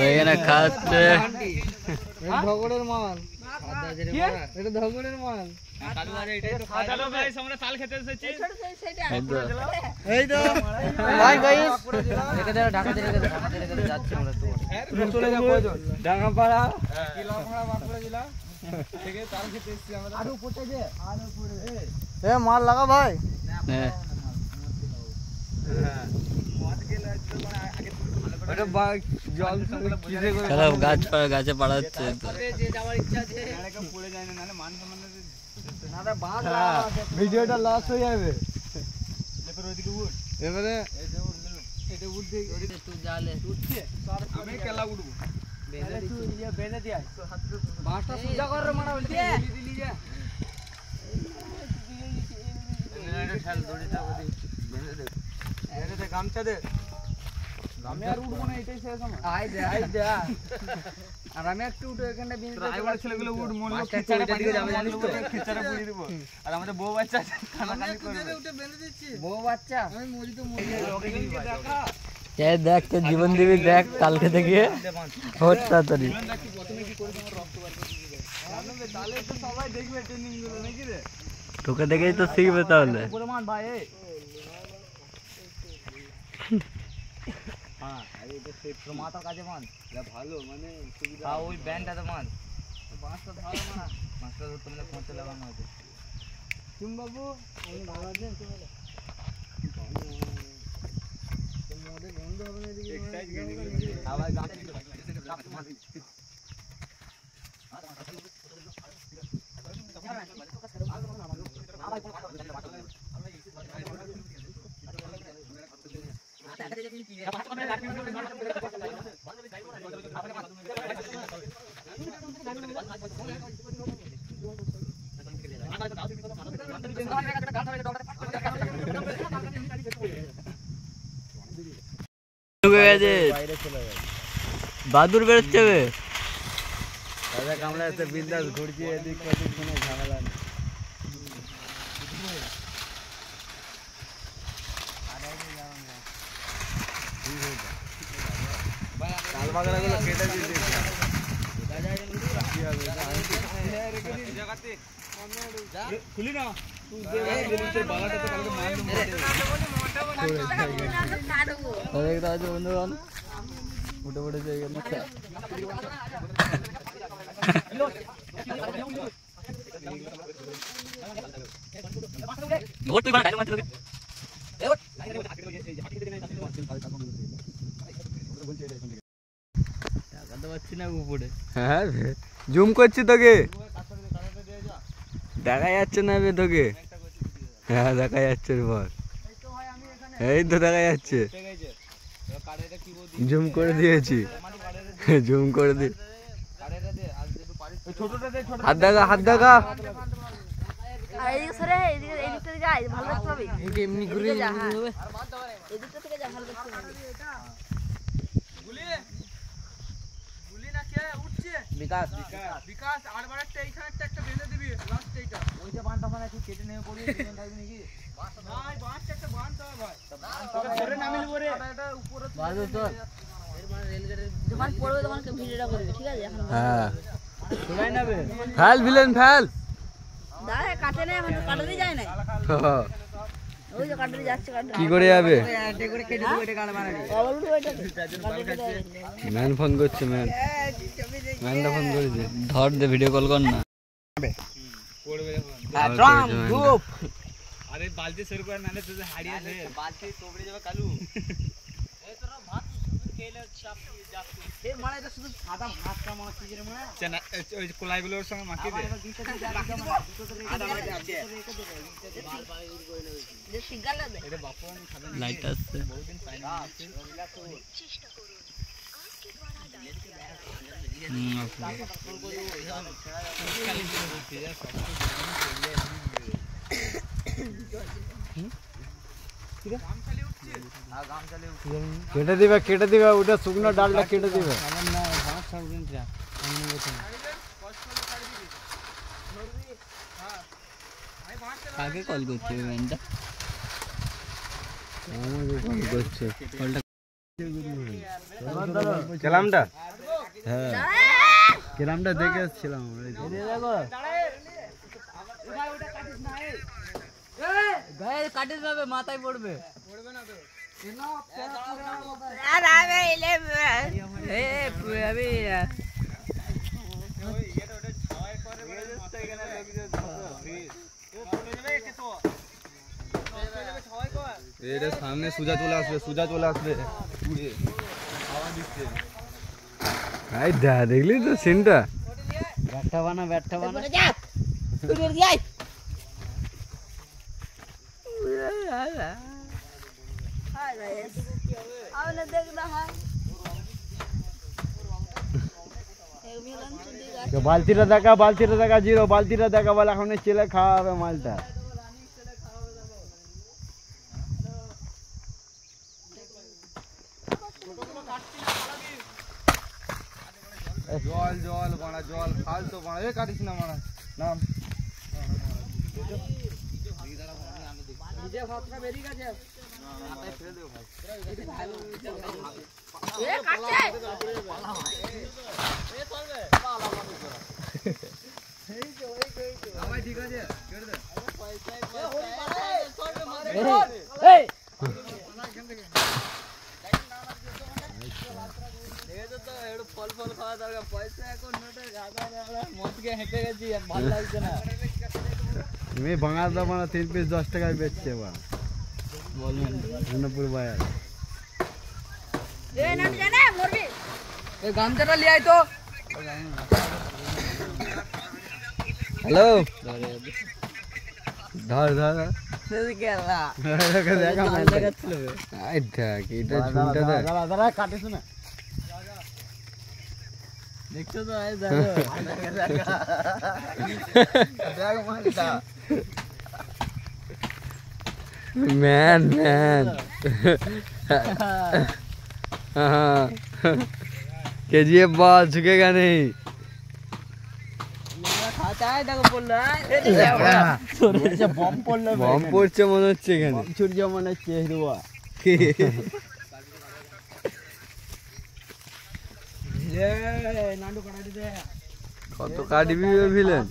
এখানে খাচ্ছে ধগড়ের মাল, এটা ধগড়ের মাল। এই তো ভাই গাইস, এটা দেখো ঢাকা থেকে যাচ্ছে আমরা তো চলে যাব ঢাকা পাড়া কি লংড়া বাঁকুড়া জেলা থেকে তাল খেতে এসেছি আমরা। আলু পড়েছে, আলু পড়ে এ মাল লাগা ভাই। হ্যাঁ এটা বাই জল সঙ্গে কিসে করে চলো গাছে পাড়া হচ্ছে তো যে যাওয়ার ইচ্ছা আছে এরকম পড়ে যায় না, নালে মান সম্মান না রে বাঁধ লাগা আছে, ভিডিওটা লস হয়ে যাবে। এবারে ওইদিকে উঠ, এবারে এই যে উঠ, এটা উঠ দে, ওইদিকে তুই জালে উঠছে, আমি কেলা উঠবো, বেঁধে তুই ইয়ে বেঁধে দি আয় বাঁশটা সোজা কর রে মারা বলতে দিলি যা এটা ঠেল দড়িটা ওদি বেঁধে দে, বেঁধে দে, গামছা দে। আমি আর উঠবো না, এটাই শেষ আমার। আই দে আর আমি একটু উঠে এখানটা বিন দে, আইওয়ালা ছেলেগুলো উঠ মরলো, খেচারে দিকে যাবে জানিস তো, খেচারে পুড়িয়ে দেব। আর আমাদের বউ বাচ্চা আছে, খানাখানি করবে, উঠে বেঁধে দিচ্ছি বউ বাচ্চা, আমি মরি তো মরি। ওকে দেখা এই দেখ তোর জীবন দিবি, দেখ কালকে থেকে হট তাড়াতাড়ি প্রথমে কি করে তোমার রক্ত বার করে দিবে, জানবে তাহলে তো সবাই দেখবে ট্রেনিং গুলো নাকি রে, তোকে দেখেই তো শিখবে তাহলে। পুরো মান ভাই এই হ্যাঁ, আরে এটা সেট তো মাথার কাছে মান, যা ভালো মানে সুবিধা। হ্যাঁ ওই ব্যান্ডটাতে মান, বাঁশটা ধরো না, বাঁশটা ধরতে মানে পৌঁছে লাগানো আছে। তুমি বাবু আমি ভালো আছেন তো বলে তো মোদে গন্ধ হবে না এদিকে, এক্সাইজ গেছে আবার গাছে বাদুর বেরোচ্ছে রাজা কামড়া এসে বিন্দাস ঘুরছি, এদিক ওদিক কোনো ঝামেলা নেই। কাল বাগড়াগুলো কেটে দিয়েছি, খুলি না বন্ধুগণ, উঠে পড়েছে এখানে। হ্যাঁ জুম করছি তোকে, দেখা যাচ্ছে না বে তোকে, হ্যাঁ দেখা যাচ্ছে বল, এই তো দেখা যাচ্ছে, জুম করে দিয়েছি, জুম করে দি, হাত দেখা, হাত দেখা এমনি ঘুরে বিকাশ বিকাশ আর বারটা এইখানে একটা বেঁধে দিবি, লাস্ট এইটা ওইটা বাঁধা মানে তুই কেটে নেমে পড়বি, জীবন থাকবি নাকি ভাই, বাঁধটা একটা বাঁধতে হবে ভাই, তোকে ধরে নামিলি পরে এটা উপরে বাঁধো তো, এর মানে রেলগাড়ির যখন পড়বে তখন ভিডিওটা করবে, ঠিক আছে? এখন হ্যাঁ শুনাই নাবে, ফেল ভিলেন ফেল দাঁড়া, কাটে না এখন, কাটতে যায় না, ওই যে কাটতে যাচ্ছে, কি করে যাবে, এটা করে কেটে দেব, এটা গাল মারানি ম্যান ফোন করছে, ম্যানটা ফোন করেছে, ধর দে, ভিডিও কল কর না। আরে বালতি সর করে নালে তুই হারিয়ে দে, বালতি তোবড়ে যাবে কালু, এই তোরা ভাত খেলে চাপ যাচ্ছে, এর মানে এটা শুধু সাদা ভাতটা মাছ কি রে মানে চেনা, ওই কলাইগুলোর সঙ্গে মাখিয়ে দে, আবার দুটো দিয়ে আদা মাছ আছে, যে সিঙ্গাল দে, এটা বাপন খাবেন, লাইট আসছে, বহুদিন পাইনি চেষ্টা করুন কেটে দিবে, কেটে দিবে, ওটা শুকনো ডালটা কেটে দিবে, কাকে কল করছে ম্যানটা? কেলামটা হ্যাঁ কেলামটা দেখে এসেছিলাম কাটিস যাবে মাথায় পড়বে এটা সামনে সুজা চলে আসবে দেখলি তো সিনটা ব্যাটটা বানা বালতিটা দেখা জিরো বালতিটা দেখা বলে এখন ছেলে খাওয়াবে মালটা জল বাড়া জল ফালতো বাড়া এ কাটিস না মারা নাম ঠিক আছে ফল খাওয়া দরকার পয়সা এখন নোটের গাদা মদকে হেঁটে গেছি ভালো লাগছে না মেয়ে ভাঙা দাম 3 পিস 10 টাকায় বেচছে বা বলুন ধনপুর বাজার এ নাম জানা মুরগি এই গামছাটা লিয়ে আই তো হ্যালো ধর কেলা দেখা দেখাচ্ছিল এটা ঝুমটা দাঁড়া কাটিস না দেখছো তো ম্যান केजीएफ बॉल झुकेगा नहीं बम পড়ছে মনে হচ্ছে এখানে সূর্য মনে হচ্ছে কত কাটবি ভিলেন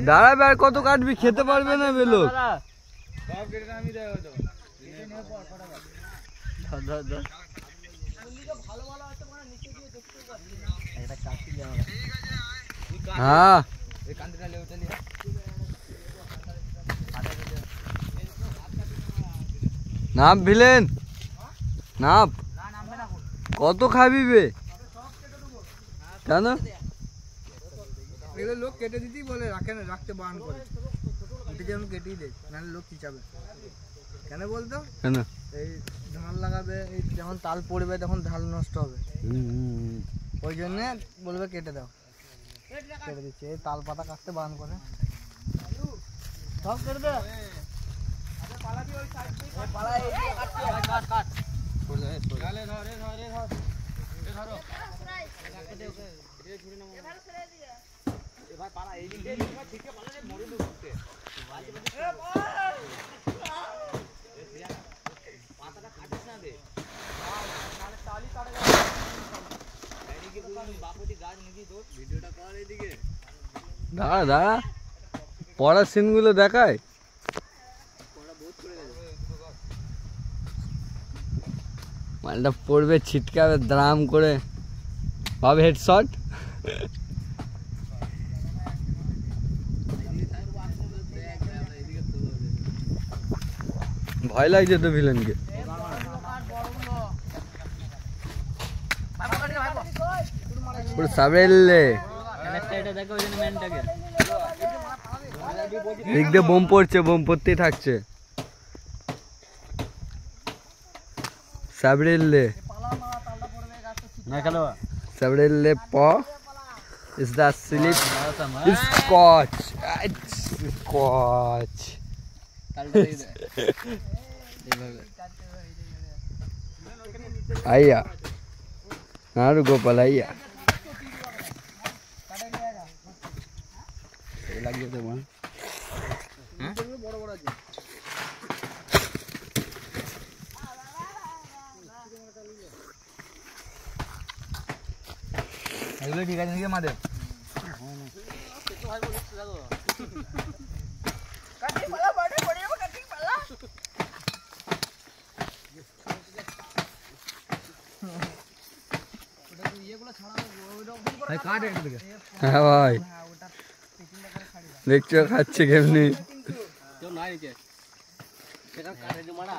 দাঁড়াবে আর কত কাটবি খেতে পারবে না বেলো হ্যাঁ নাপ ভিলেন নাপ কত খাবি বে কেন লোক কেটে দিতেই বলে রাখতে বারণ করে এটা যেন কেটেই দেয় নাহলে লোক চিচাবে কেন বলতো কেন এই ধান লাগাবে এই যখন তাল পড়বে তখন ধান নষ্ট হবে ওই জন্য বলবে কেটে দাও কেটে দিচ্ছে এই তাল পাতা কাটতে বারণ করে সব কেটে দে দাঁড়া দাঁড়া পড়ার সিন গুলো দেখায় মালটা পড়বে ছিটকাবে দ্রাম করে ভাবে হেডশট ভয় লাগছে তো ভিলেনকে পুরো সাবরেলে দিক দিয়ে বোম পড়ছে বোম পড়তেই থাকছে সাবরেলে সাবরেলে প is the slip is scotch scotch আইয়া নারু গোপাল আইয়া লাগিয়ে দেবো বড় বড় আছে এগুলো ঠিক আছে নাকি আমাদের হ্যাঁ ভাই দেখছো খাচ্ছে কেমনি কেউ নাই নিচে সেখানে কাটে মারা